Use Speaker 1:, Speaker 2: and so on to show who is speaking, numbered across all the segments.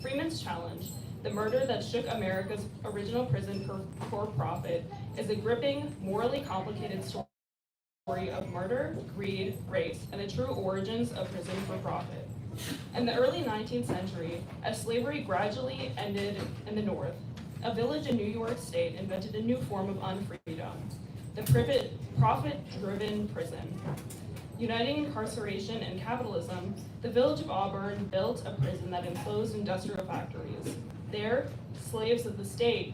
Speaker 1: Freeman's Challenge, the murder that shook America's original prison for profit, is a gripping, morally complicated story of murder, greed, race, and the true origins of prison for profit. In the early 19th century, as slavery gradually ended in the North, a village in New York State invented a new form of unfreedom, the profit-driven prison. Uniting incarceration and capitalism, the village of Auburn built a prison that enclosed industrial factories. There, slaves of the state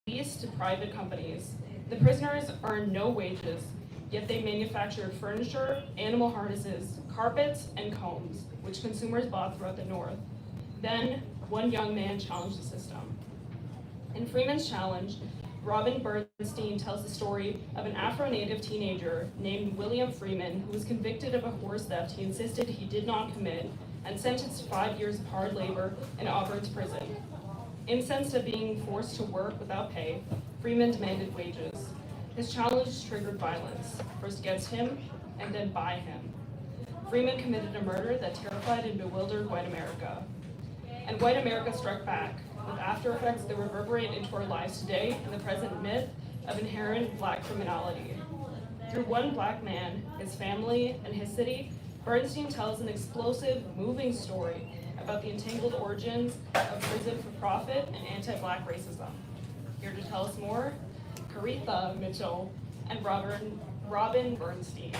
Speaker 1: leased to private companies. The prisoners earned no wages, yet they manufactured furniture, animal harnesses, carpets, and combs, which consumers bought throughout the North. Then, one young man challenged the system. In Freeman's Challenge, Robin Bernstein tells the story of an Afro-Native teenager named William Freeman who was convicted of a horse theft he insisted he did not commit and sentenced to 5 years of hard labor in Auburn's prison. Incensed at being forced to work without pay, Freeman demanded wages. His challenge triggered violence, first against him and then by him. Freeman committed a murder that terrified and bewildered white America. And white America struck back, with after effects that reverberate into our lives today in the present myth of inherent Black criminality. Through one Black man, his family, and his city, Bernstein tells an explosive, moving story about the entangled origins of prison for profit and anti-Black racism. Here to tell us more, Koritha Mitchell and Robin Bernstein.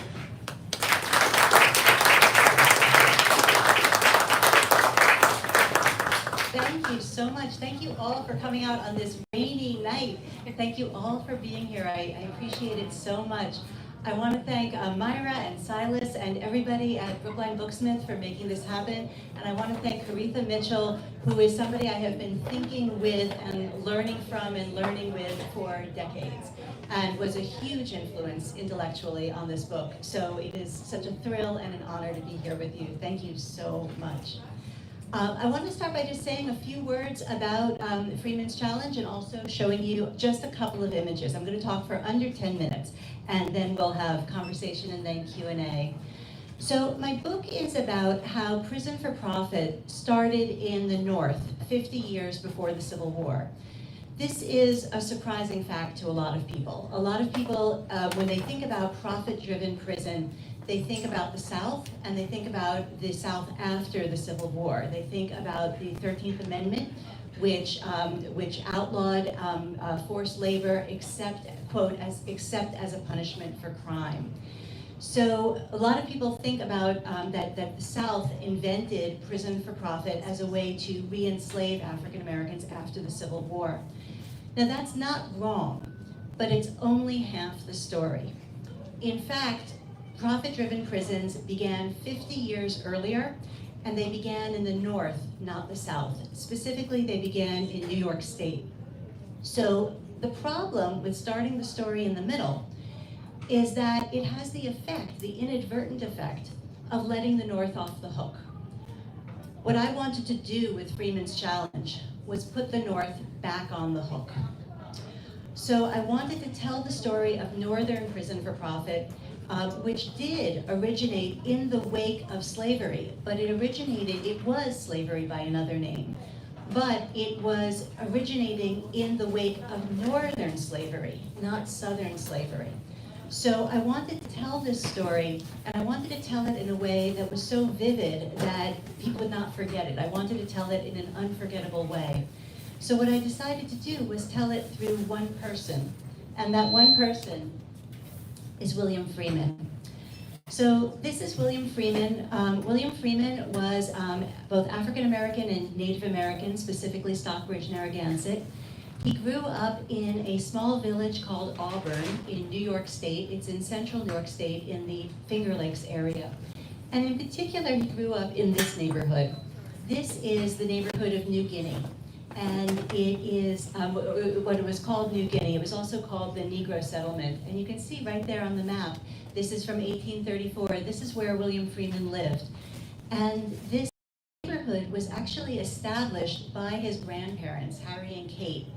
Speaker 2: Thank you so much. Thank you all for coming out on this rainy night. Thank you all for being here. I appreciate it so much. I want to thank Myra and Silas and everybody at Brookline Booksmith for making this happen. And I want to thank Koritha Mitchell, who is somebody I have been thinking with and learning from and learning with for decades, and was a huge influence intellectually on this book. So it is such a thrill and an honor to be here with you. Thank you so much. I want to start by just saying a few words about Freeman's Challenge and also showing you just a couple of images. I'm going to talk for under 10 minutes, and then we'll have conversation and then Q&A. So my book is about how prison for profit started in the North 50 years before the Civil War. This is a surprising fact to a lot of people. A lot of people, when they think about profit-driven prison, they think about the South, and they think about the South after the Civil War. They think about the 13th Amendment, which outlawed forced labor except as a punishment for crime. So a lot of people think about that the South invented prison for profit as a way to re-enslave African Americans after the Civil War. Now that's not wrong, but it's only half the story. In fact, profit-driven prisons began 50 years earlier, and they began in the North, not the South. Specifically, they began in New York State. So the problem with starting the story in the middle is that it has the effect, the inadvertent effect, of letting the North off the hook. What I wanted to do with Freeman's Challenge was put the North back on the hook. So I wanted to tell the story of Northern prison for profit, which did originate in the wake of slavery, but it was slavery by another name, but it was originating in the wake of Northern slavery, not Southern slavery. So I wanted to tell this story, and I wanted to tell it in a way that was so vivid that people would not forget it. I wanted to tell it in an unforgettable way. So what I decided to do was tell it through one person, and that one person is William Freeman. So this is William Freeman. William Freeman was both African American and Native American, specifically Stockbridge, Narragansett. He grew up in a small village called Auburn in New York State. It's in central New York State in the Finger Lakes area. And in particular, he grew up in this neighborhood. This is the neighborhood of New Guinea. And it is what it was called New Guinea. It was also called the Negro Settlement. And you can see right there on the map, this is from 1834. This is where William Freeman lived. And this neighborhood was actually established by his grandparents, Harry and Kate.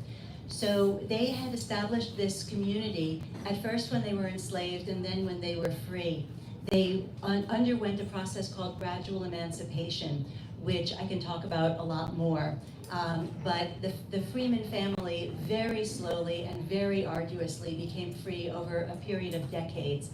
Speaker 2: So they had established this community at first when they were enslaved and then when they were free. They underwent a process called gradual emancipation, which I can talk about a lot more. But the Freeman family very slowly and very arduously became free over a period of decades.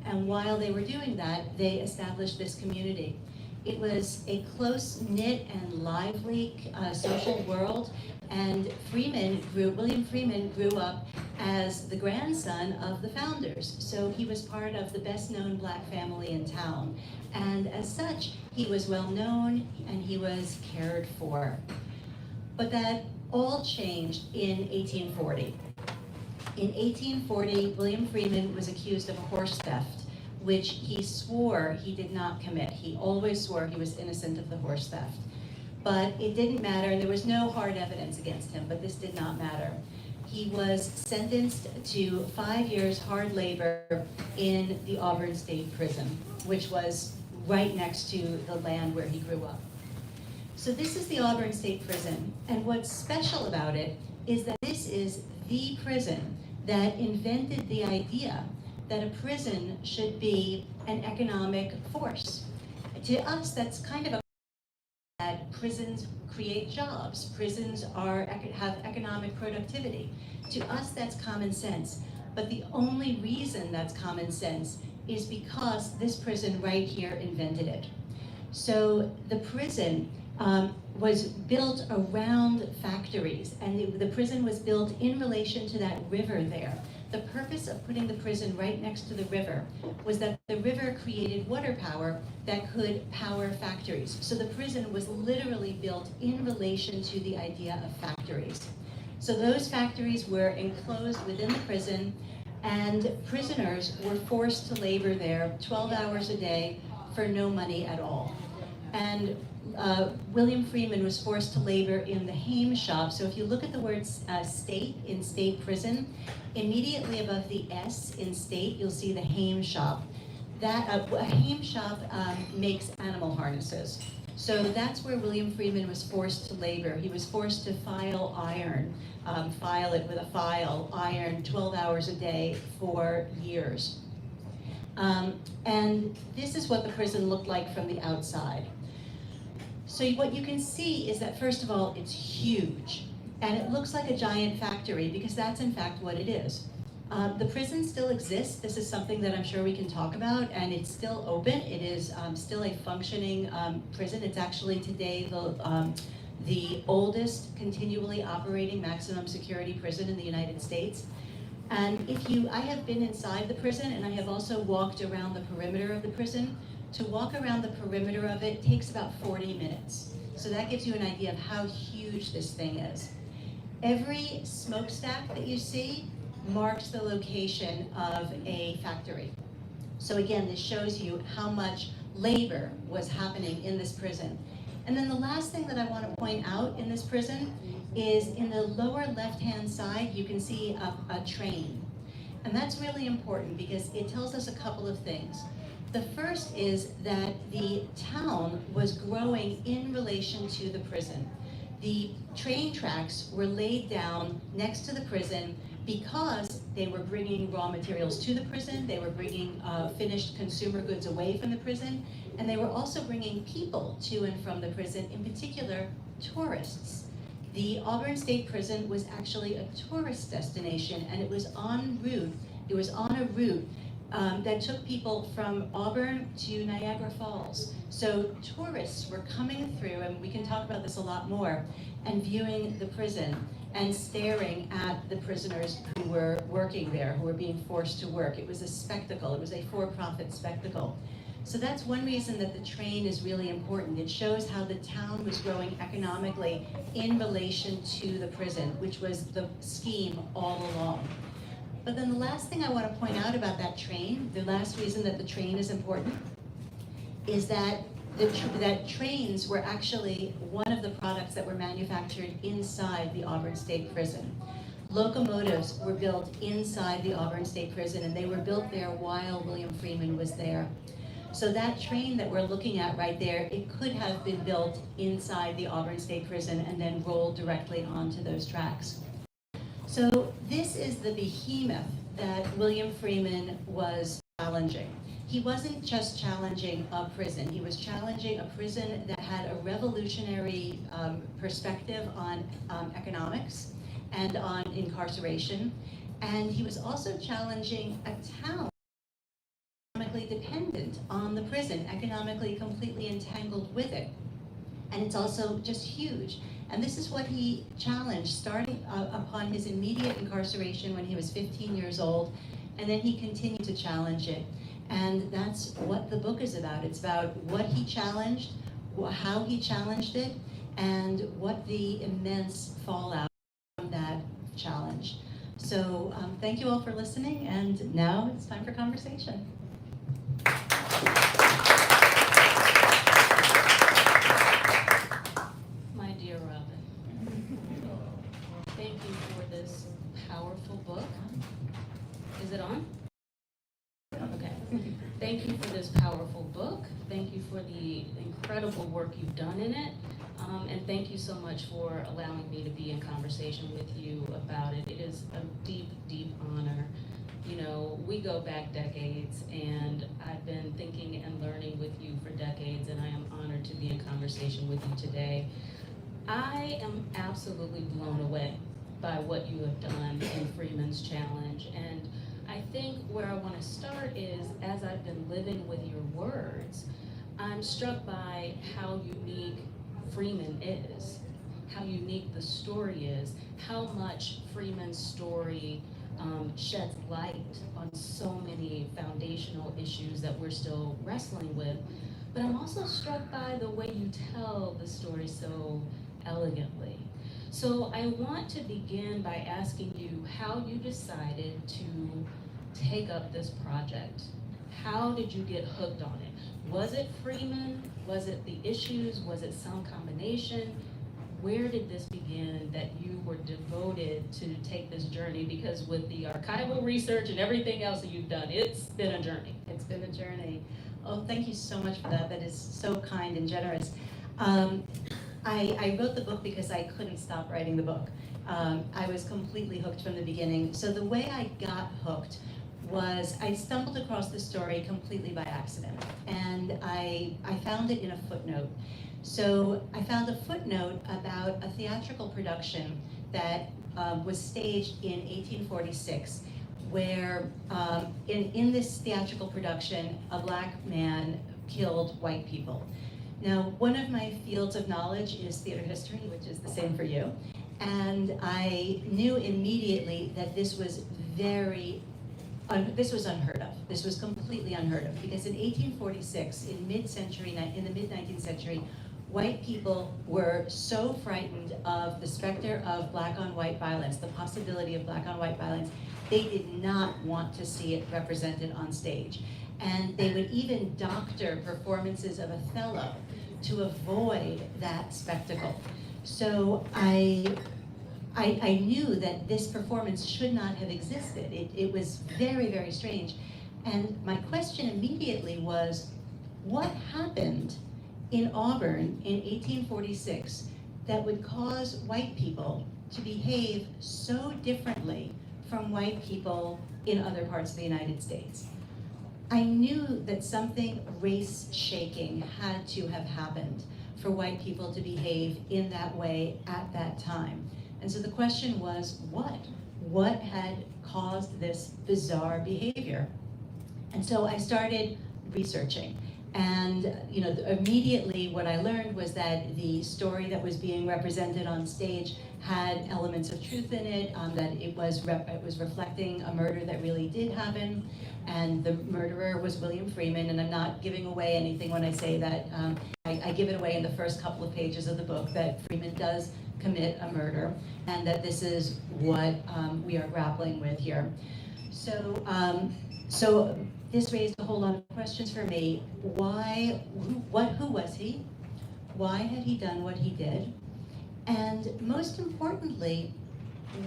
Speaker 2: And while they were doing that, they established this community. It was a close-knit and lively social world, and William Freeman grew up as the grandson of the founders. So he was part of the best-known Black family in town. And as such, he was well known and he was cared for. But that all changed in 1840. In 1840, William Freeman was accused of horse theft, which he swore he did not commit. He always swore he was innocent of the horse theft. But it didn't matter, and there was no hard evidence against him, but this did not matter. He was sentenced to 5 years hard labor in the Auburn State Prison, which was right next to the land where he grew up. So this is the Auburn State Prison, and what's special about it is that this is the prison that invented the idea that a prison should be an economic force. To us, that's kind of a that prisons create jobs, prisons have economic productivity. To us, that's common sense. But the only reason that's common sense is because this prison right here invented it. So the prison was built around factories, and the prison was built in relation to that river there. The purpose of putting the prison right next to the river was that the river created water power that could power factories. So the prison was literally built in relation to the idea of factories. So those factories were enclosed within the prison, and prisoners were forced to labor there 12 hours a day for no money at all. And William Freeman was forced to labor in the Haim shop. So if you look at the word state in state prison, immediately above the S in state, you'll see the Haim shop. A Haim shop makes animal harnesses. So that's where William Freeman was forced to labor. He was forced to file iron, file it with a file, iron 12 hours a day for years. And this is what the prison looked like from the outside. So what you can see is that, first of all, it's huge. And it looks like a giant factory because that's in fact what it is. The prison still exists. This is something that I'm sure we can talk about, and it's still open. It is still a functioning prison. It's actually today the oldest continually operating maximum security prison in the United States. And I have been inside the prison, and I have also walked around the perimeter of the prison. To walk around the perimeter of it takes about 40 minutes. So that gives you an idea of how huge this thing is. Every smokestack that you see marks the location of a factory. So again, this shows you how much labor was happening in this prison. And then the last thing that I want to point out in this prison is in the lower left-hand side, you can see a train. And that's really important because it tells us a couple of things. The first is that the town was growing in relation to the prison. The train tracks were laid down next to the prison because they were bringing raw materials to the prison, they were bringing finished consumer goods away from the prison, and they were also bringing people to and from the prison, in particular, tourists. The Auburn State Prison was actually a tourist destination, and it was on a route that took people from Auburn to Niagara Falls. So tourists were coming through, and we can talk about this a lot more, and viewing the prison and staring at the prisoners who were working there, who were being forced to work. It was a spectacle. It was a for-profit spectacle. So that's one reason that the train is really important. It shows how the town was growing economically in relation to the prison, which was the scheme all along. But then the last thing I want to point out about that train, the last reason that the train is important, is that that trains were actually one of the products that were manufactured inside the Auburn State Prison. Locomotives were built inside the Auburn State Prison, and they were built there while William Freeman was there. So that train that we're looking at right there, it could have been built inside the Auburn State Prison and then rolled directly onto those tracks. So this is the behemoth that William Freeman was challenging. He wasn't just challenging a prison, he was challenging a prison that had a revolutionary perspective on economics and on incarceration. And he was also challenging a town economically dependent on the prison, economically completely entangled with it. And it's also just huge. And this is what he challenged, starting upon his immediate incarceration when he was 15 years old, and then he continued to challenge it. And that's what the book is about. It's about what he challenged, how he challenged it, and what the immense fallout from that challenge. So thank you all for listening, and now it's time for conversation.
Speaker 3: My dear Robin, thank you for this powerful book. Is it on? Okay. Thank you for this powerful book. Thank you for the incredible work you've done in it. And thank you so much for allowing me to be in conversation with you about it. It is a deep, deep honor. You know, we go back decades, and I've been thinking and learning with you for decades, and I am honored to be in conversation with you today. I am absolutely blown away by what you have done in Freeman's Challenge. And I think where I want to start is, as I've been living with your words, I'm struck by how unique Freeman is, how unique the story is, how much Freeman's story sheds light on so many foundational issues that we're still wrestling with. But I'm also struck by the way you tell the story so elegantly. So I want to begin by asking you how you decided to take up this project. How did you get hooked on it? Was it Freeman? Was it the issues? Was it some combination? Where did this begin that you were devoted to take this journey? Because with the archival research and everything else that you've done, it's been a journey.
Speaker 2: It's been a journey. Oh, thank you so much for that. That is so kind and generous. I wrote the book because I couldn't stop writing the book. I was completely hooked from the beginning. So the way I got hooked was I stumbled across the story completely by accident, and I found it in a footnote. So I found a footnote about a theatrical production that was staged in 1846, where in this theatrical production, a black man killed white people. Now, one of my fields of knowledge is theater history, which is the same for you, and I knew immediately that this was this was unheard of. This was completely unheard of, because in 1846, in the mid-19th century, white people were so frightened of the specter of black-on-white violence, the possibility of black-on-white violence, they did not want to see it represented on stage. And they would even doctor performances of Othello to avoid that spectacle. So I knew that this performance should not have existed. It was very, very strange. And my question immediately was, what happened in Auburn in 1846 that would cause white people to behave so differently from white people in other parts of the United States? I knew that something race-shaking had to have happened for white people to behave in that way at that time. And so the question was, what? What had caused this bizarre behavior? And so I started researching. And immediately what I learned was that the story that was being represented on stage had elements of truth in it, that it was reflecting a murder that really did happen, and the murderer was William Freeman. And I'm not giving away anything when I say that. I give it away in the first couple of pages of the book that Freeman does commit a murder, and that this is what we are grappling with here. So this raised a whole lot of questions for me. Who was he? Why had he done what he did? And most importantly,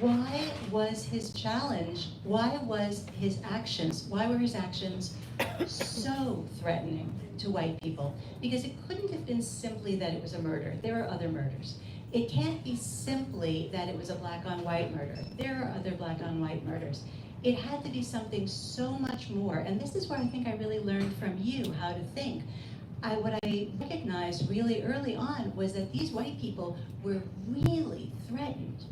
Speaker 2: why was his challenge, why were his actions so threatening to white people? Because it couldn't have been simply that it was a murder. There are other murders. It can't be simply that it was a black on white murder. There are other black on white murders. It had to be something so much more. And this is where I think I really learned from you how to think. What I recognized really early on was that these white people were really threatened.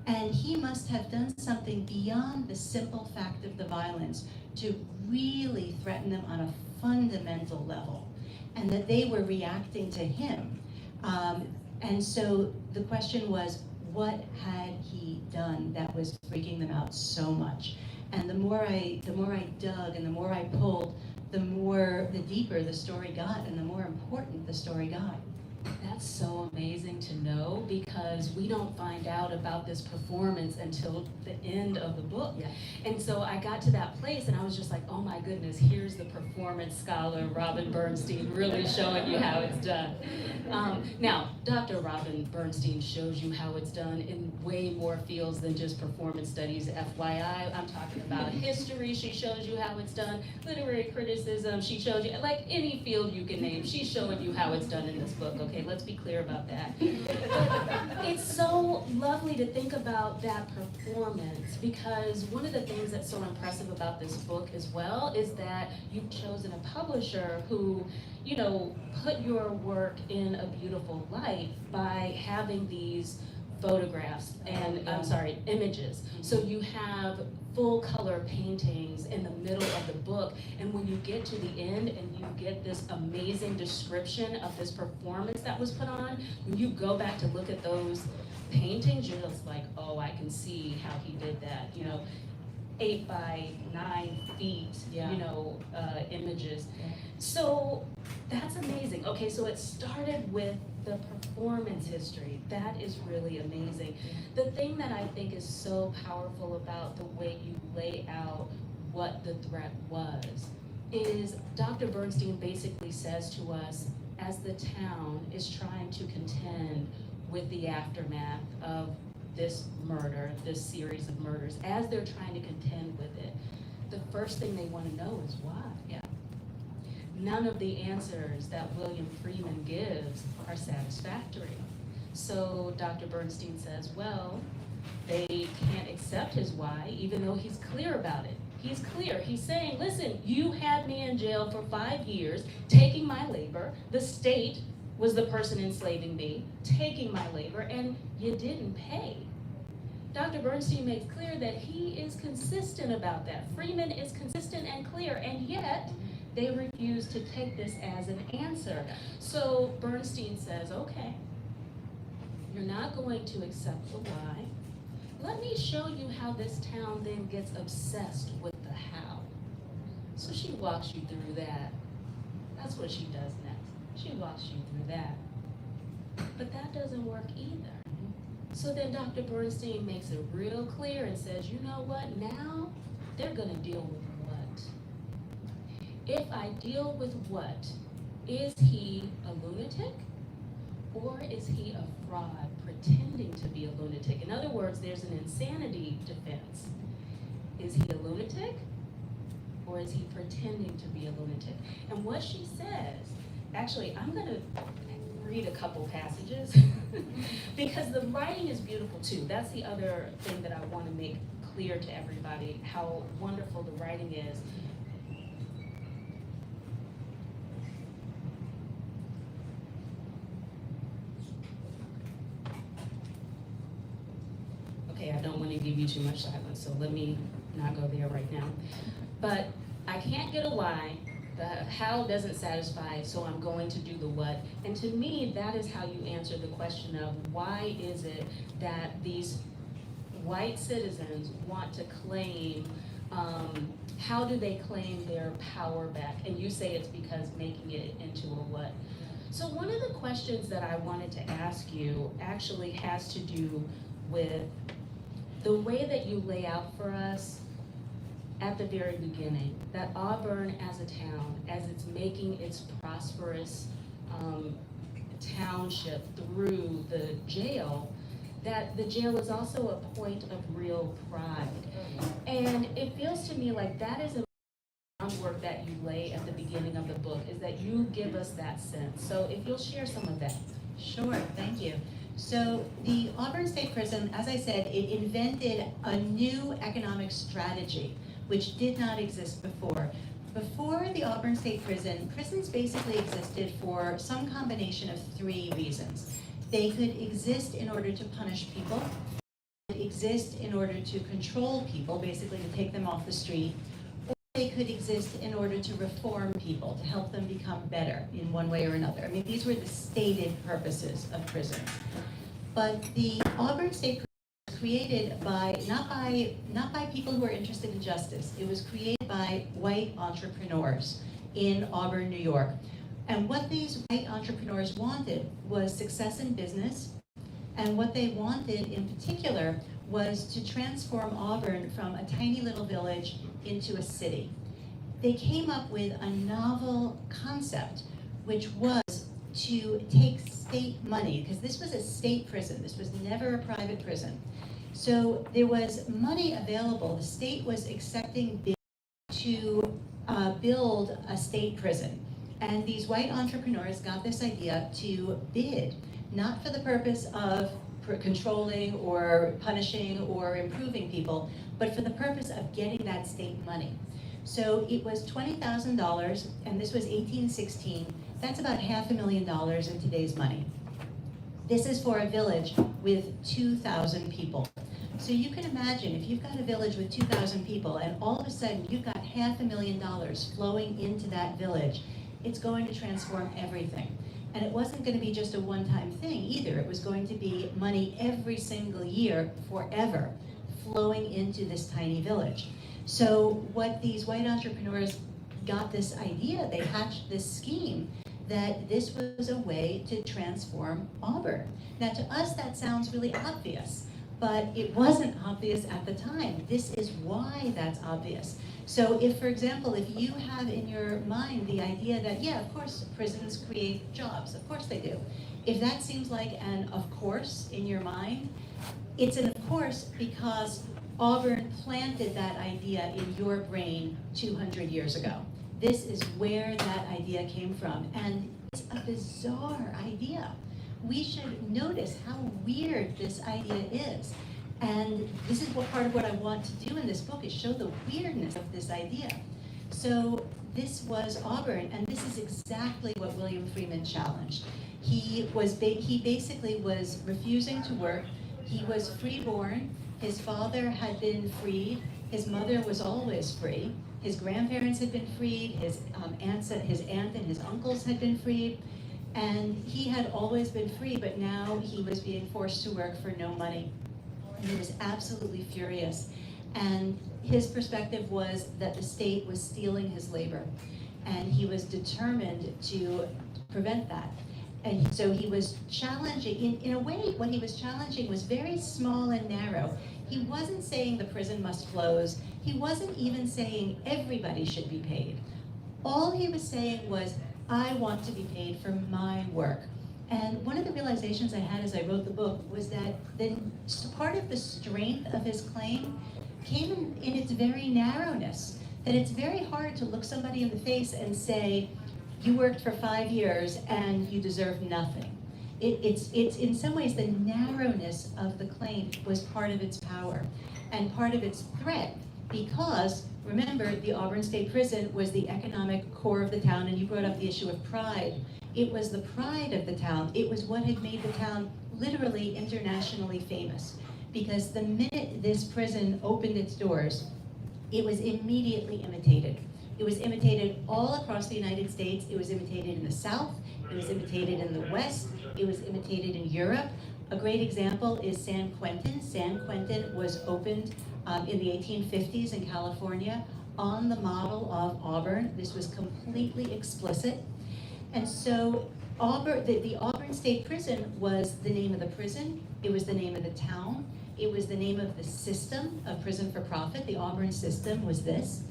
Speaker 2: And he must have done something beyond the simple fact of the violence to really threaten them on a fundamental level, and that they were reacting to him. And so the question was, what had he done that was freaking them out so much? And the more I dug and the more I pulled, the deeper the story got and the more important the story got.
Speaker 3: That's so amazing to know, because we don't find out about this performance until the end of the book.
Speaker 2: Yeah.
Speaker 3: And so I got to that place and I was just like, oh my goodness, here's the performance scholar, Robin Bernstein, really showing you how it's done. Now, Dr. Robin Bernstein shows you how it's done in way more fields than just performance studies, FYI. I'm talking about history, she shows you how it's done, literary criticism, she shows you, like any field you can name, she's showing you how it's done in this book. Okay, let's be clear about that. It's so lovely to think about that performance, because one of the things that's so impressive about this book as well is that you've chosen a publisher who, you know, put your work in a beautiful light by having these photographs and, images. So you have full color paintings in the middle of the book, and when you get to the end and you get this amazing description of this performance that was put on, when you go back to look at those paintings, you're just like, oh, I can see how he did that, you know, 8 by 9 feet,
Speaker 2: Yeah.
Speaker 3: you know, images. So that's amazing. Okay, so it started with the performance history. That is really amazing. The thing that I think is so powerful about the way you lay out what the threat was is Dr. Bernstein basically says to us, as the town is trying to contend with the aftermath of this murder, this series of murders, as they're trying to contend with it, the first thing they want to know is why.
Speaker 2: Yeah.
Speaker 3: None of the answers that William Freeman gives are satisfactory. So Dr. Bernstein says, well, they can't accept his why, even though he's clear about it. He's clear. He's saying, listen, you had me in jail for 5 years, taking my labor. The state was the person enslaving me, taking my labor, and you didn't pay. Dr. Bernstein makes clear that he is consistent about that. Freeman is consistent and clear, and yet they refuse to take this as an answer. So Bernstein says, okay, you're not going to accept the why. Let me show you how this town then gets obsessed with the how. So she walks you through that. That's what she does next. She walks you through that. But that doesn't work either. So then Dr. Bernstein makes it real clear and says, you know what, now they're gonna deal with what? If I deal with what, is he a lunatic or is he a fraud pretending to be a lunatic? In other words, there's an insanity defense. Is he a lunatic or is he pretending to be a lunatic? And what she says, actually, I'm gonna read a couple passages because the writing is beautiful too. That's the other thing that I want to make clear to everybody, how wonderful the writing is. Okay, I don't want to give you too much silence, so let me not go there right now. But I can't get a why. The how doesn't satisfy, so I'm going to do the what. And to me, that is how you answer the question of why is it that these white citizens want to claim, how do they claim their power back? And you say it's because making it into a what. So one of the questions that I wanted to ask you actually has to do with the way that you lay out for us at the very beginning, that Auburn as a town, as it's making its prosperous township through the jail, that the jail is also a point of real pride. And it feels to me like that is a groundwork that you lay at the beginning of the book, is that you give us that sense. So if you'll share some of that.
Speaker 2: Sure, thank you. So the Auburn State Prison, as I said, it invented a new economic strategy, which did not exist before. Before the Auburn State Prison, prisons basically existed for some combination of three reasons. They could exist in order to punish people, exist in order to control people, basically to take them off the street, or they could exist in order to reform people, to help them become better in one way or another. I mean, these were the stated purposes of prisons. But the Auburn State Prison was created not by people who were interested in justice. It was created by white entrepreneurs in Auburn, New York. And what these white entrepreneurs wanted was success in business. And what they wanted in particular was to transform Auburn from a tiny little village into a city. They came up with a novel concept, which was to take state money, because this was a state prison. This was never a private prison. So there was money available. The state was accepting bids to build a state prison. And these white entrepreneurs got this idea to bid, not for the purpose of controlling or punishing or improving people, but for the purpose of getting that state money. So it was $20,000, and this was 1816. That's about $500,000 in today's money. This is for a village with 2,000 people. So you can imagine if you've got a village with 2,000 people and all of a sudden you've got $500,000 flowing into that village, it's going to transform everything. And it wasn't going to be just a one-time thing either. It was going to be money every single year forever flowing into this tiny village. So what these white entrepreneurs got this idea, they hatched this scheme that this was a way to transform Auburn. Now to us that sounds really obvious, but it wasn't obvious at the time. This is why that's obvious. So if, for example, if you have in your mind the idea that, yeah, of course prisons create jobs, of course they do. If that seems like an of course in your mind, it's an of course because Auburn planted that idea in your brain 200 years ago. This is where that idea came from, and it's a bizarre idea. We should notice how weird this idea is. And this is what part of what I want to do in this book is show the weirdness of this idea. So this was Auburn, and this is exactly what William Freeman challenged. He basically was refusing to work. He was freeborn. His father had been freed. His mother was always free. His grandparents had been freed. His aunt and his uncles had been freed. And he had always been free, but now he was being forced to work for no money. And he was absolutely furious. And his perspective was that the state was stealing his labor. And he was determined to prevent that. And so he was challenging, in a way, what he was challenging was very small and narrow. He wasn't saying the prison must close. He wasn't even saying everybody should be paid. All he was saying was, I want to be paid for my work. And one of the realizations I had as I wrote the book was that part of the strength of his claim came in its very narrowness, that it's very hard to look somebody in the face and say, you worked for 5 years and you deserve nothing. It's in some ways the narrowness of the claim was part of its power and part of its threat, because remember, the Auburn State Prison was the economic core of the town, and you brought up the issue of pride. It was the pride of the town. It was what had made the town literally internationally famous, because the minute this prison opened its doors, it was immediately imitated. It was imitated all across the United States. It was imitated in the South. It was imitated in the West. It was imitated in Europe. A great example is San Quentin. San Quentin was opened in the 1850s in California on the model of Auburn. This was completely explicit. And so the Auburn State Prison was the name of the prison. It was the name of the town. It was the name of the system of prison for profit. The Auburn system was this.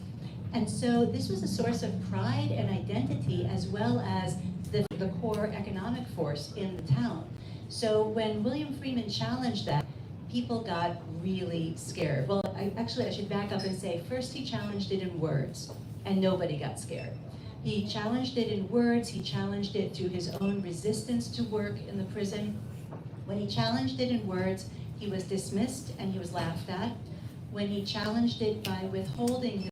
Speaker 2: And so this was a source of pride and identity, as well as the core economic force in the town. So when William Freeman challenged that, people got really scared. Well, I should back up and say, first he challenged it in words, and nobody got scared. He challenged it in words, he challenged it through his own resistance to work in the prison, When he challenged it in words, he was dismissed and he was laughed at. When he challenged it by withholding,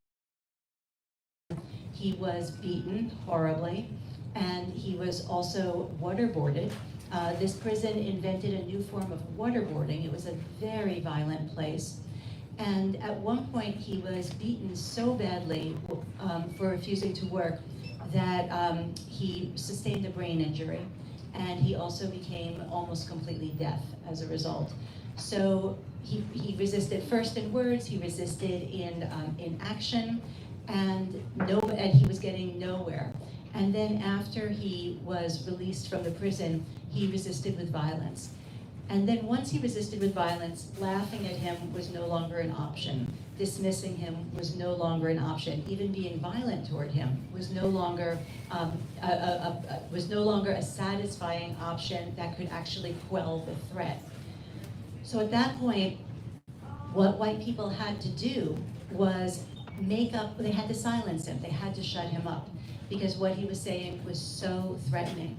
Speaker 2: he was beaten horribly, and he was also waterboarded. This prison invented a new form of waterboarding. It was a very violent place. And at one point, he was beaten so badly for refusing to work that he sustained a brain injury. And he also became almost completely deaf as a result. So he resisted first in words, he resisted in action, and he was getting nowhere. And then after he was released from the prison, he resisted with violence. And then once he resisted with violence, laughing at him was no longer an option. Dismissing him was no longer an option. Even being violent toward him was no longer a satisfying option that could actually quell the threat. So at that point, what white people had to do was they had to silence him, they had to shut him up, because what he was saying was so threatening.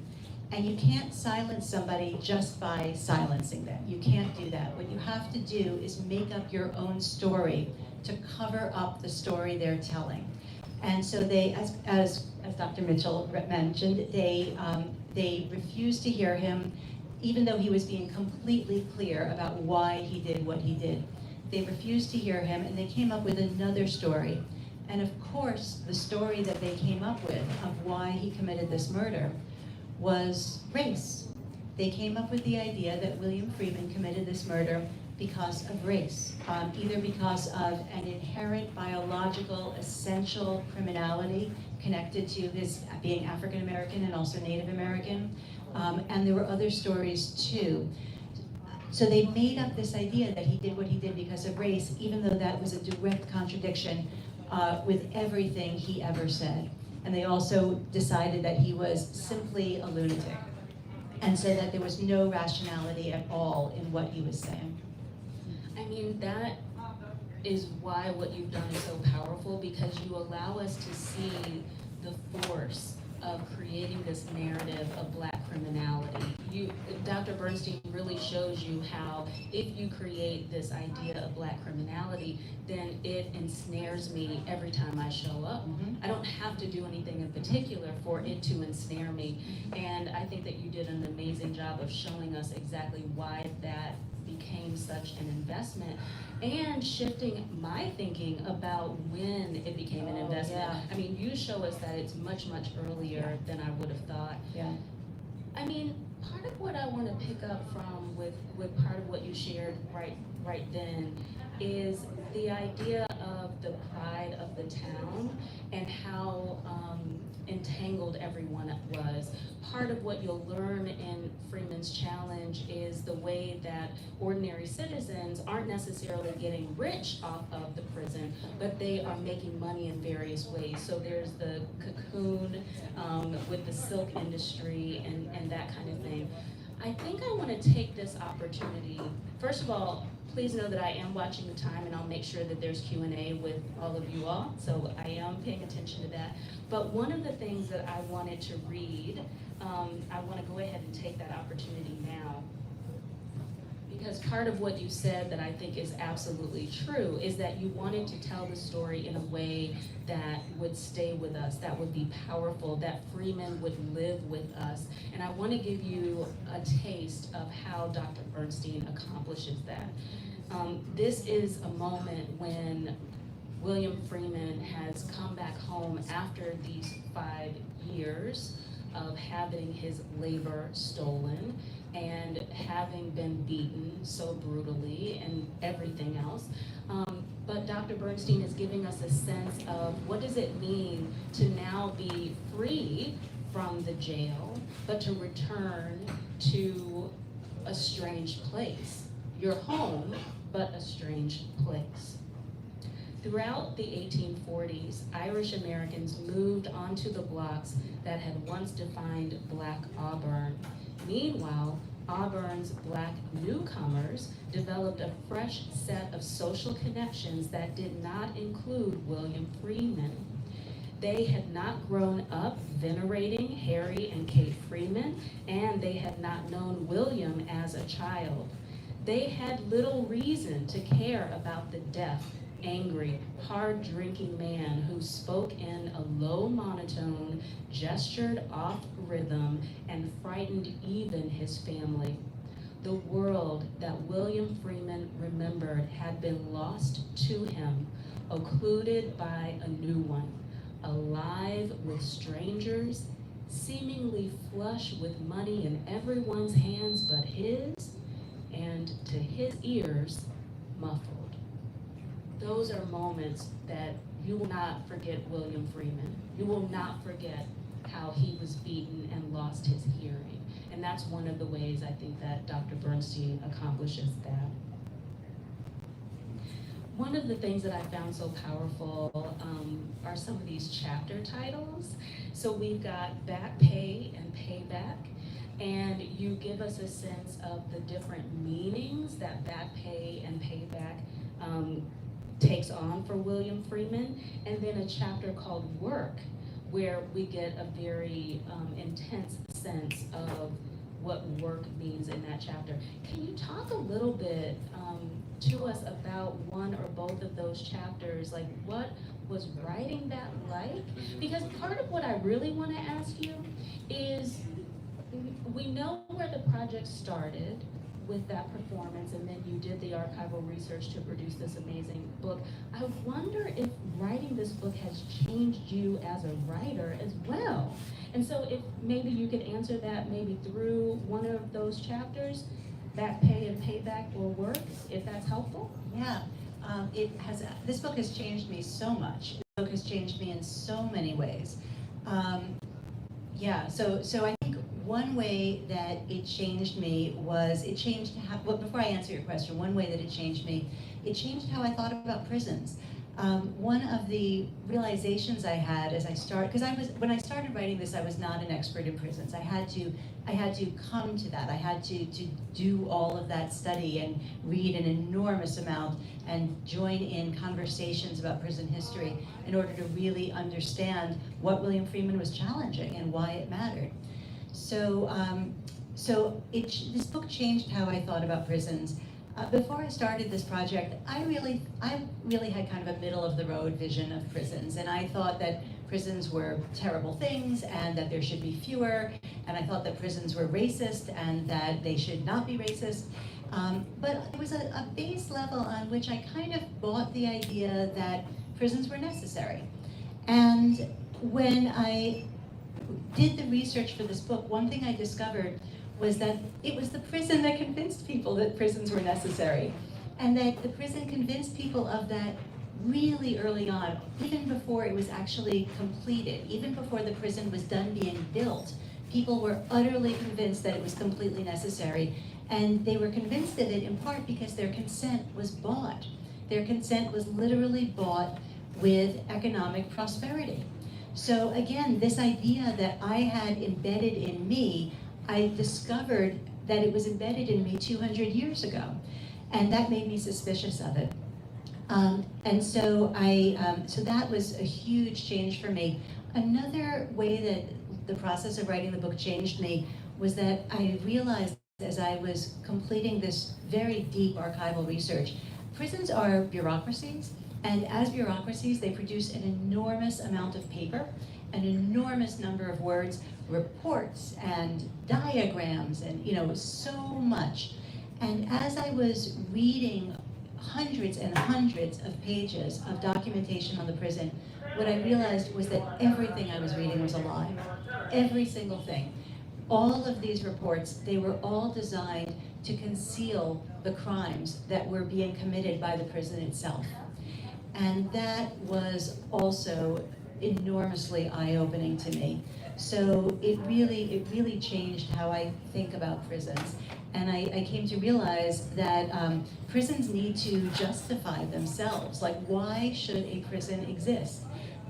Speaker 2: And you can't silence somebody just by silencing them. You can't do that. What you have to do is make up your own story to cover up the story they're telling. And so they, as Dr. Mitchell mentioned, they refused to hear him, even though he was being completely clear about why he did what he did. They refused to hear him, and they came up with another story. And of course, the story that they came up with of why he committed this murder was race. They came up with the idea that William Freeman committed this murder because of race, either because of an inherent biological essential criminality connected to his being African American and also Native American, and there were other stories too. So they made up this idea that he did what he did because of race, even though that was a direct contradiction with everything he ever said. And they also decided that he was simply a lunatic, and so that there was no rationality at all in what he was saying.
Speaker 3: I mean, that is why what you've done is so powerful, because you allow us to see the force of creating this narrative of Black criminality. Dr. Bernstein really shows you how if you create this idea of Black criminality, then it ensnares me every time I show up.
Speaker 2: Mm-hmm.
Speaker 3: I don't have to do anything in particular for it to ensnare me. And I think that you did an amazing job of showing us exactly why that became such an investment, and shifting my thinking about when it became an investment.
Speaker 2: Yeah.
Speaker 3: I mean, you show us that it's much, much earlier than I would have thought.
Speaker 2: Yeah.
Speaker 3: I mean, part of what I want to pick up from with part of what you shared right then is the idea of the pride of the town and how entangled everyone was. Part of what you'll learn in Freeman's challenge is the way that ordinary citizens aren't necessarily getting rich off of the prison, but they are making money in various ways. So there's the cocoon with the silk industry and that kind of thing. I think I want to take this opportunity. First of all, please know that I am watching the time, and I'll make sure that there's Q&A with all of you all, so I am paying attention to that. But one of the things that I wanted to read, I want to go ahead and take that opportunity now, because part of what you said that I think is absolutely true is that you wanted to tell the story in a way that would stay with us, that would be powerful, that Freeman would live with us. And I want to give you a taste of how Dr. Bernstein accomplishes that. This is a moment when William Freeman has come back home after these 5 years of having his labor stolen and having been beaten so brutally and everything else. But Dr. Bernstein is giving us a sense of what does it mean to now be free from the jail, but to return to a strange place. Your home, but a strange place. Throughout the 1840s, Irish Americans moved onto the blocks that had once defined Black Auburn. Meanwhile, Auburn's Black newcomers developed a fresh set of social connections that did not include William Freeman. They had not grown up venerating Harry and Kate Freeman, and they had not known William as a child. They had little reason to care about the deaf, angry, hard-drinking man who spoke in a low monotone, gestured off rhythm, and frightened even his family. The world that William Freeman remembered had been lost to him, occluded by a new one, alive with strangers, seemingly flush with money in everyone's hands but his, and to his ears, muffled. Those are moments that you will not forget William Freeman. You will not forget how he was beaten and lost his hearing. And that's one of the ways I think that Dr. Bernstein accomplishes that. One of the things that I found so powerful are some of these chapter titles. So we've got Back Pay and Payback, and you give us a sense of the different meanings that back pay and payback takes on for William Freeman, and then a chapter called Work, where we get a very intense sense of what work means in that chapter. Can you talk a little bit to us about one or both of those chapters? Like, what was writing that like? Because part of what I really want to ask you is, we know where the project started with that performance, and then you did the archival research to produce this amazing book. I wonder if writing this book has changed you as a writer as well. And so if maybe you could answer that maybe through one of those chapters, Back Pay and Payback or Work, if that's helpful.
Speaker 2: Yeah, this book has changed me so much. The book has changed me in so many ways. So I think one way that it changed me was before I answer your question, one way that it changed me, it changed how I thought about prisons. One of the realizations I had as I started, because when I started writing this, I was not an expert in prisons. I had to come to that. I had to do all of that study and read an enormous amount and join in conversations about prison history in order to really understand what William Freeman was challenging and why it mattered. So this book changed how I thought about prisons. Before I started this project, I really had kind of a middle of the road vision of prisons, and I thought that prisons were terrible things and that there should be fewer, and I thought that prisons were racist and that they should not be racist. But it was a base level on which I kind of bought the idea that prisons were necessary. And when I did the research for this book, one thing I discovered was that it was the prison that convinced people that prisons were necessary. And that the prison convinced people of that really early on, even before it was actually completed, even before the prison was done being built. People were utterly convinced that it was completely necessary. And they were convinced of it in part because their consent was bought. Their consent was literally bought with economic prosperity. So again, this idea that I had embedded in me, I discovered that it was embedded in me 200 years ago, and that made me suspicious of it. So that was a huge change for me. Another way that the process of writing the book changed me was that I realized as I was completing this very deep archival research, prisons are bureaucracies, and as bureaucracies, they produce an enormous amount of paper, an enormous number of words, reports and diagrams, and so much. And as I was reading hundreds and hundreds of pages of documentation on the prison, what I realized was that everything I was reading was a lie. Every single thing. All of these reports, they were all designed to conceal the crimes that were being committed by the prison itself. And that was also enormously eye-opening to me. So it really changed how I think about prisons. And I came to realize that prisons need to justify themselves. Like, why should a prison exist?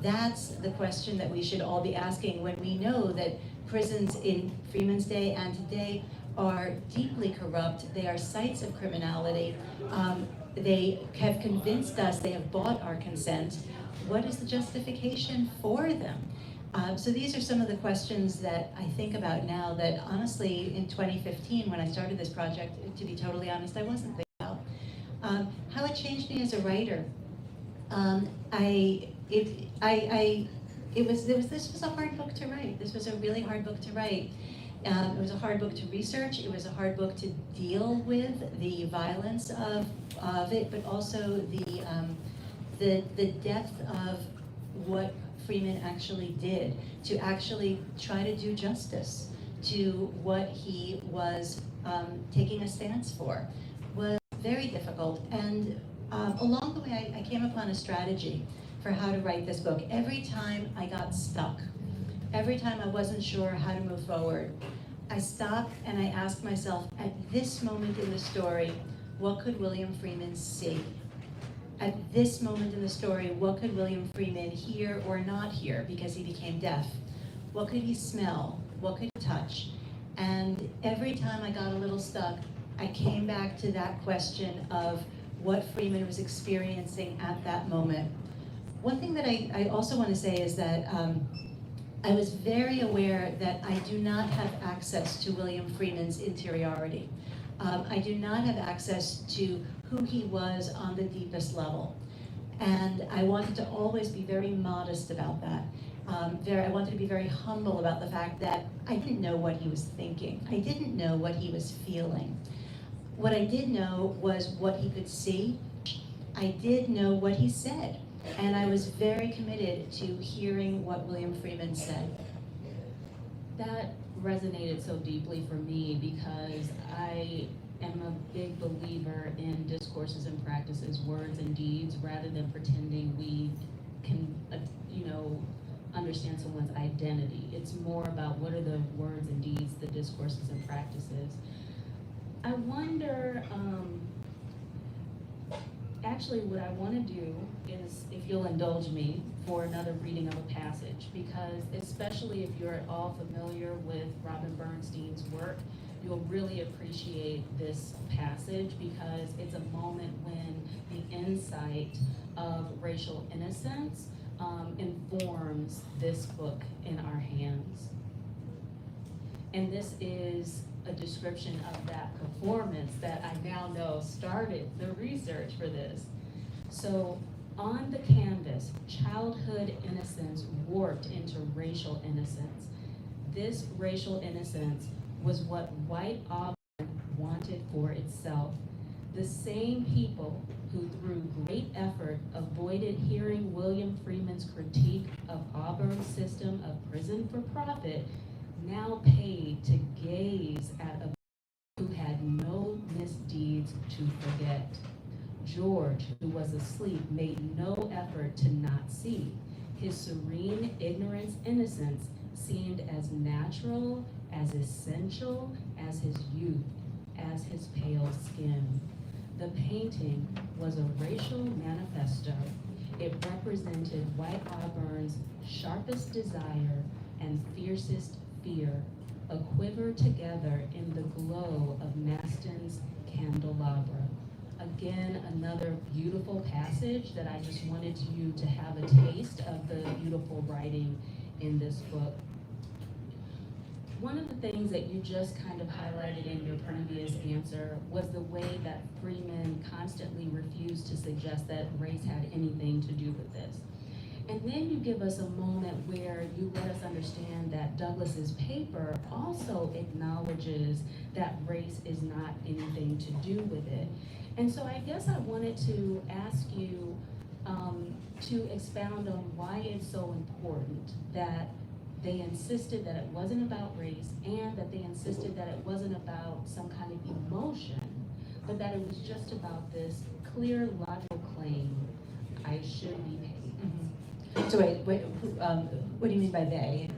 Speaker 2: That's the question that we should all be asking when we know that prisons in Freeman's day and today are deeply corrupt. They are sites of criminality. They have convinced us, they have bought our consent. What is the justification for them? So these are some of the questions that I think about now that honestly in 2015 when I started this project, to be totally honest, I wasn't thinking about. How it changed me as a writer. This was a hard book to write. This was a really hard book to write. It was a hard book to research. It was a hard book to deal with the violence of it, but also the depth of what Freeman actually did to actually try to do justice to what he was taking a stance for was very difficult. And along the way, I came upon a strategy for how to write this book. Every time I got stuck, every time I wasn't sure how to move forward, I stopped and I asked myself, at this moment in the story, what could William Freeman see? At this moment in the story, what could William Freeman hear or not hear because he became deaf? What could he smell? What could he touch? And every time I got a little stuck, I came back to that question of what Freeman was experiencing at that moment. One thing that I also want to say is that I was very aware that I do not have access to William Freeman's interiority. I do not have access to who he was on the deepest level. And I wanted to always be very modest about that. I wanted to be very humble about the fact that I didn't know what he was thinking. I didn't know what he was feeling. What I did know was what he could see. I did know what he said. And I was very committed to hearing what William Freeman said.
Speaker 3: That resonated so deeply for me because I am a big believer in discourses and practices, words and deeds, rather than pretending we can, understand someone's identity. It's more about what are the words and deeds, the discourses and practices. I wonder, actually what I want to do is, if you'll indulge me, for another reading of a passage, because especially if you're at all familiar with Robin Bernstein's work, you'll really appreciate this passage because it's a moment when the insight of racial innocence informs this book in our hands. And this is a description of that performance that I now know started the research for this. So, on the canvas, childhood innocence warped into racial innocence. This racial innocence was what white Auburn wanted for itself. The same people who through great effort avoided hearing William Freeman's critique of Auburn's system of prison for profit now paid to gaze at a who had no misdeeds to forget. George, who was asleep, made no effort to not see. His serene ignorance, innocence seemed as natural, as essential as his youth, as his pale skin. The painting was a racial manifesto. It represented white Auburn's sharpest desire and fiercest fear, a quiver together in the glow of Maston's candelabra. Again, another beautiful passage that I just wanted you to have a taste of the beautiful writing in this book. One of the things that you just kind of highlighted in your previous answer was the way that Freeman constantly refused to suggest that race had anything to do with this. And then you give us a moment where you let us understand that Douglas's paper also acknowledges that race is not anything to do with it. And so I guess I wanted to ask you to expound on why it's so important that they insisted that it wasn't about race and that they insisted that it wasn't about some kind of emotion, but that it was just about this clear, logical claim, I should be paid.
Speaker 2: Mm-hmm. So wait, what do you mean by they?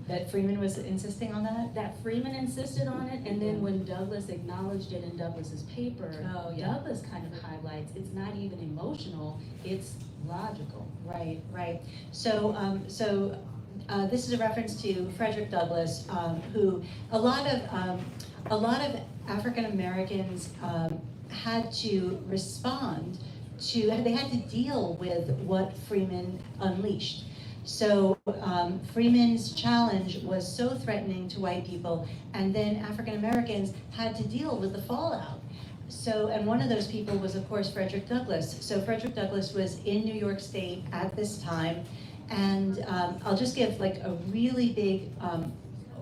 Speaker 2: That Freeman was insisting on that?
Speaker 3: That Freeman insisted on it, and then when Douglas acknowledged it in Douglas's paper, Douglas kind of highlights it's not even emotional, it's logical.
Speaker 2: Right, right. So, this is a reference to Frederick Douglass, who a lot of a lot of African Americans had to respond to, they had to deal with what Freeman unleashed. So Freeman's challenge was so threatening to white people, and then African Americans had to deal with the fallout. So, and one of those people was, of course, Frederick Douglass. So Frederick Douglass was in New York State at this time, and I'll just give like a really big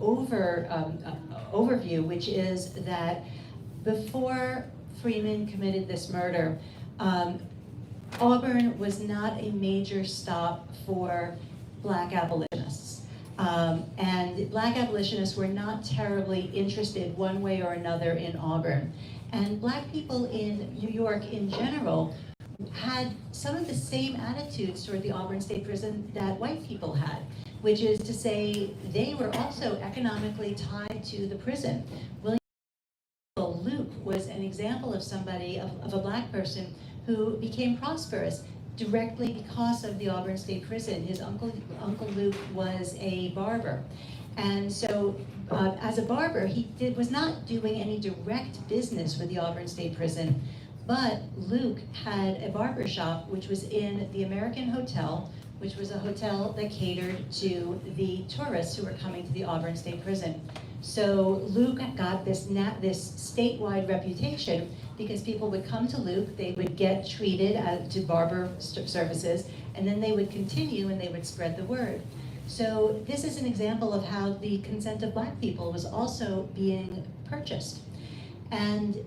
Speaker 2: overview, which is that before Freeman committed this murder, Auburn was not a major stop for Black abolitionists. And Black abolitionists were not terribly interested one way or another in Auburn. And Black people in New York in general had some of the same attitudes toward the Auburn State Prison that white people had, which is to say they were also economically tied to the prison. William Luke was an example of somebody, of a Black person who became prosperous directly because of the Auburn State Prison. His Uncle Luke was a barber. And so as a barber, he was not doing any direct business with the Auburn State Prison, but Luke had a barber shop which was in the American Hotel, which was a hotel that catered to the tourists who were coming to the Auburn State Prison. So Luke got this statewide reputation because people would come to Luke, they would get treated to barber services, and then they would continue and they would spread the word. So this is an example of how the consent of Black people was also being purchased. And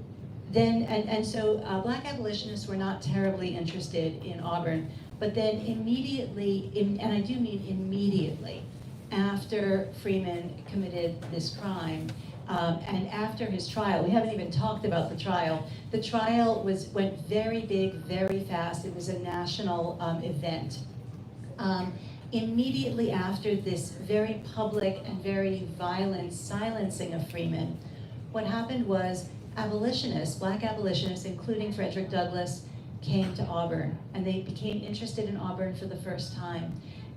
Speaker 2: then, and so Black abolitionists were not terribly interested in Auburn, but then immediately, and I do mean immediately, after Freeman committed this crime, and after his trial, we haven't even talked about the trial. The trial went very big, very fast. It was a national event. Immediately after this very public and very violent silencing of Freeman, what happened was abolitionists, Black abolitionists, including Frederick Douglass, came to Auburn, and they became interested in Auburn for the first time.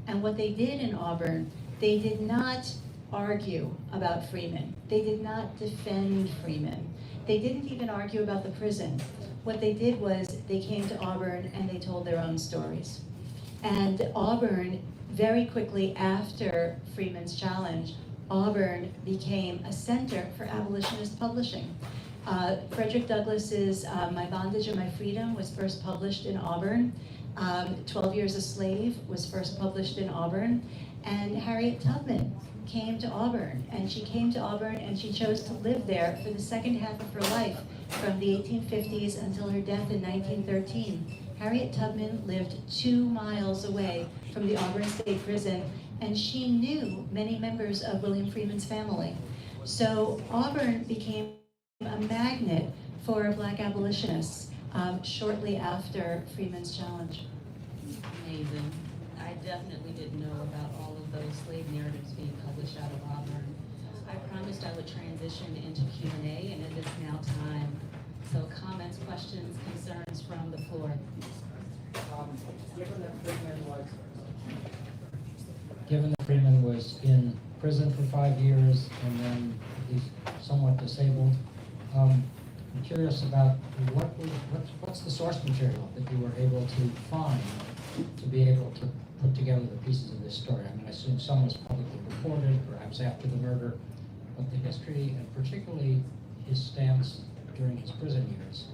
Speaker 2: And what they did in Auburn, they did not argue about Freeman. They did not defend Freeman. They didn't even argue about the prison. What they did was they came to Auburn and they told their own stories. And Auburn, very quickly after Freeman's challenge, Auburn became a center for abolitionist publishing. Frederick Douglass's My Bondage and My Freedom was first published in Auburn. 12 Years a Slave was first published in Auburn. And Harriet Tubman came to Auburn, and she came to Auburn and she chose to live there for the second half of her life, from the 1850s until her death in 1913. Harriet Tubman lived 2 miles away from the Auburn State Prison, and she knew many members of William Freeman's family. So Auburn became a magnet for Black abolitionists shortly after Freeman's challenge.
Speaker 3: Amazing. I definitely didn't know about all of those slave narratives being published out of Auburn. I promised I would transition into Q&A, and it is now time. So comments, questions, concerns from the floor.
Speaker 4: Given that Freeman was in prison for 5 years and then he's somewhat disabled, I'm curious about what's the source material that you were able to find to be able to put together the pieces of this story? I mean, I assume some was publicly reported, perhaps after the murder, but the history and particularly his stance during his prison years,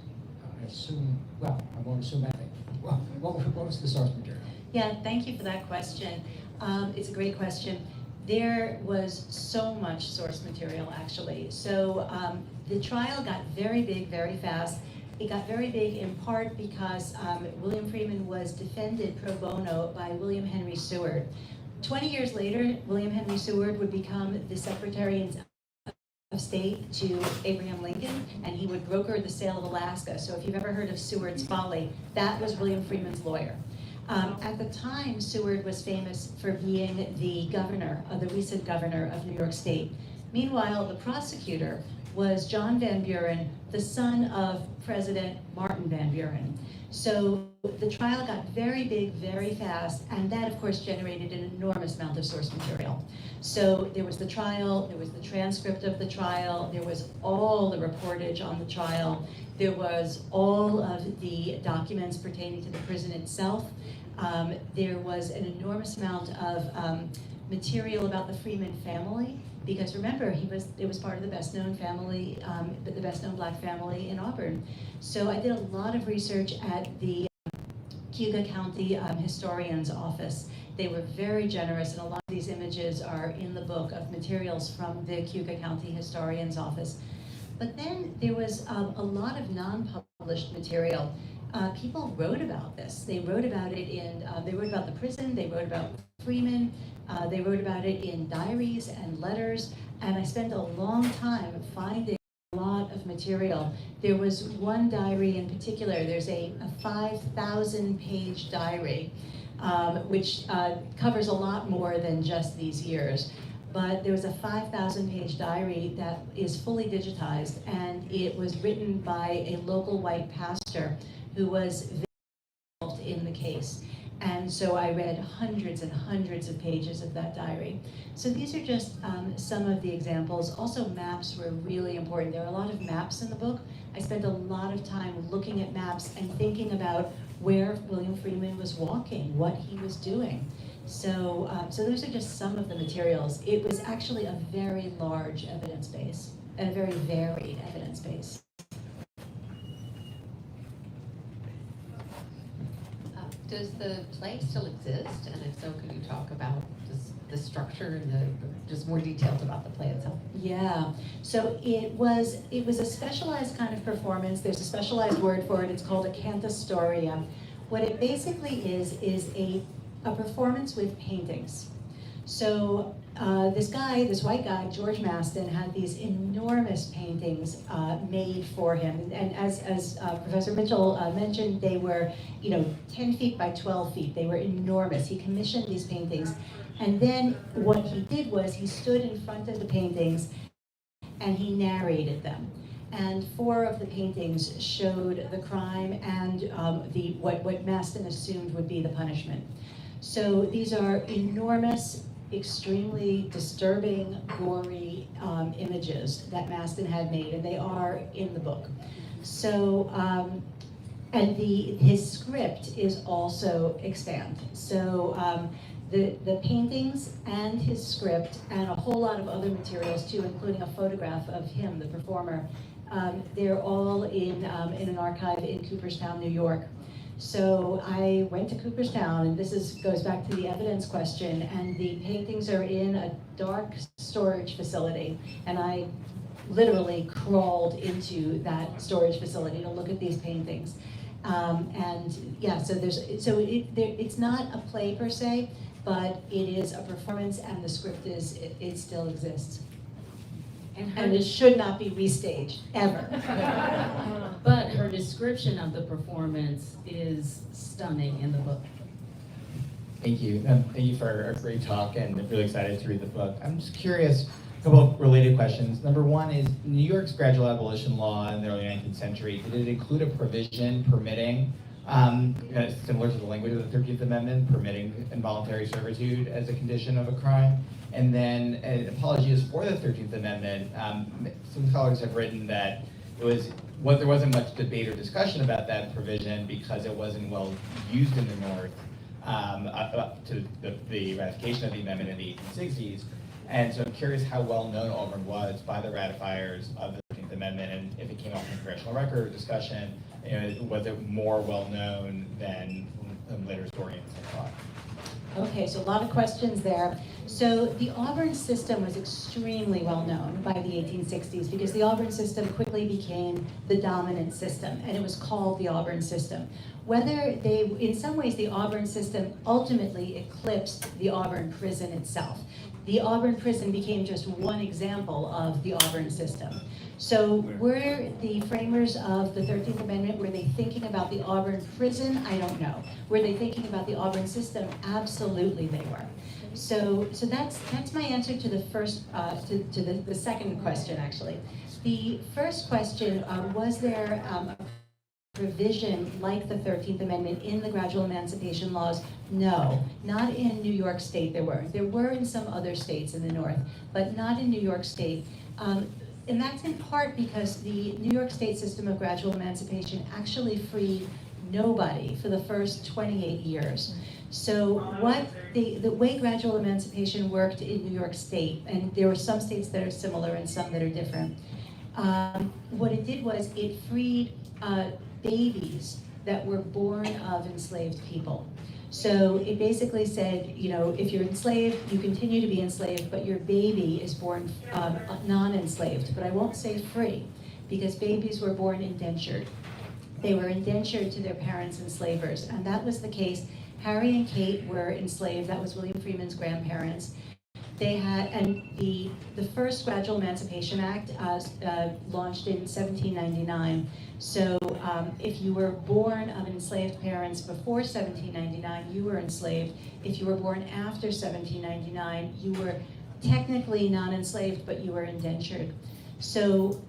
Speaker 4: I assume, well, I won't assume anything. Well, what was the source material?
Speaker 2: Yeah, thank you for that question. It's a great question. There was so much source material, actually. So the trial got very big, very fast. It got very big in part because William Freeman was defended pro bono by William Henry Seward. 20 years later, William Henry Seward would become the Secretary of State to Abraham Lincoln, and he would broker the sale of Alaska. So if you've ever heard of Seward's Folly, that was William Freeman's lawyer. At the time, Seward was famous for being the recent governor of New York State. Meanwhile, the prosecutor was John Van Buren, the son of President Martin Van Buren. So the trial got very big, very fast, and that of course generated an enormous amount of source material. So there was the trial, there was the transcript of the trial, there was all the reportage on the trial, there was all of the documents pertaining to the prison itself. There was an enormous amount of material about the Freeman family, because remember, it was part of the best known family, the best known black family in Auburn. So I did a lot of research at the Cuyahoga County Historian's Office. They were very generous, and a lot of these images are in the book of materials from the Cuyahoga County Historian's Office. But then there was a lot of non-published material. People wrote about this. They wrote about it they wrote about the prison, they wrote about Freeman, they wrote about it in diaries and letters, and I spent a long time finding a lot of material. There was one diary in particular, there's a 5,000-page diary, which covers a lot more than just these years. But there was a 5,000-page diary that is fully digitized, and it was written by a local white pastor who was involved in the case. And so I read hundreds and hundreds of pages of that diary. So these are just some of the examples. Also, maps were really important. There are a lot of maps in the book. I spent a lot of time looking at maps and thinking about where William Freeman was walking, what he was doing. So, so those are just some of the materials. It was actually a very large evidence base and a very varied evidence base.
Speaker 5: Does the play still exist? And if so, could you talk about just the structure and just more details about the play itself?
Speaker 2: Yeah, so it was a specialized kind of performance. There's a specialized word for it. It's called a cantastoria. What it basically is a performance with paintings. So this white guy, George Maston, had these enormous paintings made for him. And as Professor Mitchell mentioned, they were 10 feet by 12 feet. They were enormous. He commissioned these paintings. And then what he did was he stood in front of the paintings and he narrated them. And 4 of the paintings showed the crime and what Maston assumed would be the punishment. So these are enormous, extremely disturbing, gory images that Maston had made, and they are in the book. So, and his script is also extant. So the paintings and his script and a whole lot of other materials too, including a photograph of him, the performer, they're all in an archive in Cooperstown, New York. So I went to Cooperstown, and this goes back to the evidence question, and the paintings are in a dark storage facility, and I literally crawled into that storage facility to look at these paintings. And yeah, so it's not a play per se, but it is a performance, and the script it still exists. And it should not be restaged, ever.
Speaker 3: But her description of the performance is stunning in the book.
Speaker 6: Thank you. Thank you for a great talk, and I'm really excited to read the book. I'm just curious, a couple of related questions. Number one is, New York's gradual abolition law in the early 19th century, did it include a provision permitting, similar to the language of the 13th Amendment, permitting involuntary servitude as a condition of a crime? And then, apologies for the 13th Amendment, some scholars have written that there wasn't much debate or discussion about that provision because it wasn't well used in the North up to the ratification of the amendment in the 1860s. And so I'm curious how well known Auburn was by the ratifiers of the 13th Amendment, and if it came up in congressional record or discussion, was it more well known than later historians have thought?
Speaker 2: Okay, so a lot of questions there. So the Auburn system was extremely well known by the 1860s because the Auburn system quickly became the dominant system, and it was called the Auburn system. In some ways, the Auburn system ultimately eclipsed the Auburn prison itself. The Auburn prison became just one example of the Auburn system. So were the framers of the 13th Amendment, were they thinking about the Auburn prison? I don't know. Were they thinking about the Auburn system? Absolutely they were. So that's my answer to the first, to the second question, actually. The first question, was there a provision like the 13th Amendment in the gradual emancipation laws? No, not in New York State there were. There were in some other states in the North, but not in New York State. And that's in part because the New York State system of gradual emancipation actually freed nobody for the first 28 years. So what the way gradual emancipation worked in New York State, and there were some states that are similar and some that are different, what it did was it freed babies that were born of enslaved people. So it basically said, you know, if you're enslaved, you continue to be enslaved, but your baby is born non-enslaved. But I won't say free, because babies were born indentured. They were indentured to their parents enslavers, and that was the case. Harry and Kate were enslaved. That was William Freeman's grandparents. They had, and the first Gradual Emancipation Act launched in 1799. So if you were born of enslaved parents before 1799, you were enslaved. If you were born after 1799, you were technically non-enslaved, but you were indentured. So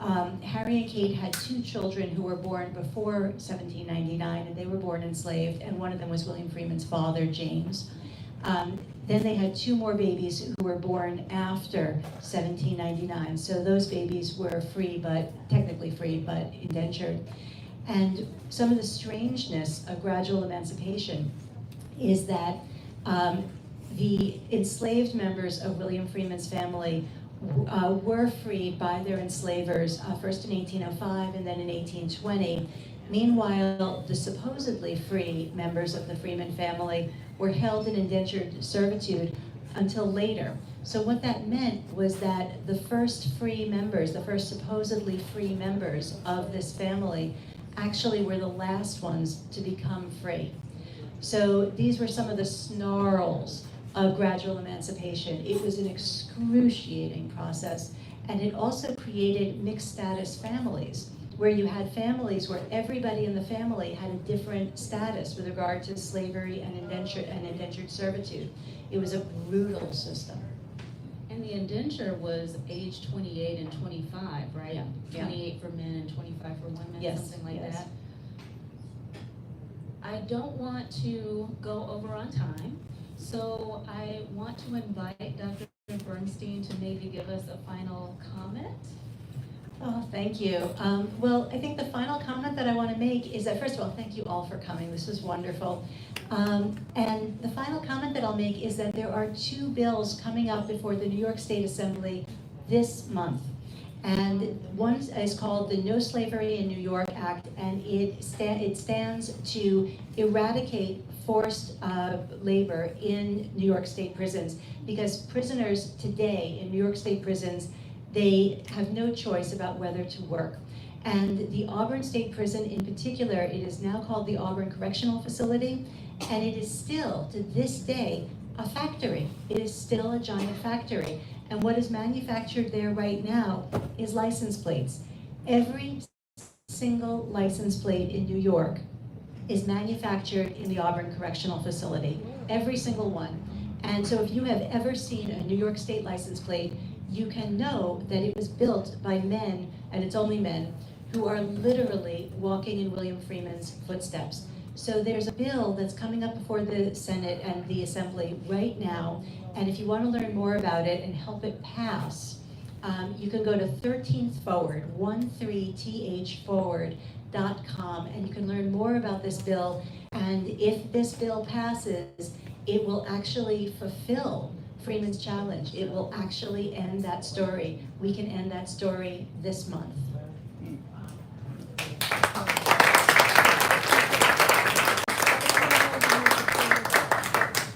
Speaker 2: Harry and Kate had two children who were born before 1799, and they were born enslaved, and one of them was William Freeman's father, James. Then they had two more babies who were born after 1799. So those babies were free, but technically free, but indentured. And some of the strangeness of gradual emancipation is that the enslaved members of William Freeman's family were freed by their enslavers, first in 1805 and then in 1820. Meanwhile, the supposedly free members of the Freeman family were held in indentured servitude until later. So what that meant was that the first free members, the first supposedly free members of this family, actually were the last ones to become free. So these were some of the snarls of gradual emancipation. It was an excruciating process, and it also created mixed status families, where you had families where everybody in the family had a different status with regard to slavery and indentured servitude. It was a brutal system.
Speaker 3: And the indenture was age 28 and 25, right?
Speaker 2: Yeah.
Speaker 3: 28 for men and 25 for women,
Speaker 2: Yes,
Speaker 3: something like
Speaker 2: yes.
Speaker 3: that. I don't want to go over on time, so I want to invite Dr. Bernstein to maybe give us a final comment.
Speaker 2: Oh, thank you. Well, I think the final comment that I want to make is that, first of all, thank you all for coming. This was wonderful. And the final comment that I'll make is that there are two bills coming up before the New York State Assembly this month. And one is called the No Slavery in New York Act, and it stands to eradicate forced labor in New York State prisons, because prisoners today in New York State prisons, they have no choice about whether to work. And the Auburn State Prison in particular, it is now called the Auburn Correctional Facility, and it is still, to this day, a factory. It is still a giant factory. And what is manufactured there right now is license plates. Every single license plate in New York is manufactured in the Auburn Correctional Facility. Every single one. And so if you have ever seen a New York State license plate, you can know that it was built by men, and it's only men, who are literally walking in William Freeman's footsteps. So there's a bill that's coming up before the Senate and the Assembly right now, and if you want to learn more about it and help it pass, you can go to 13th Forward, 13thforward.com, and you can learn more about this bill. And if this bill passes, it will actually fulfill Freeman's challenge. It will actually end that story. We can end that story this month.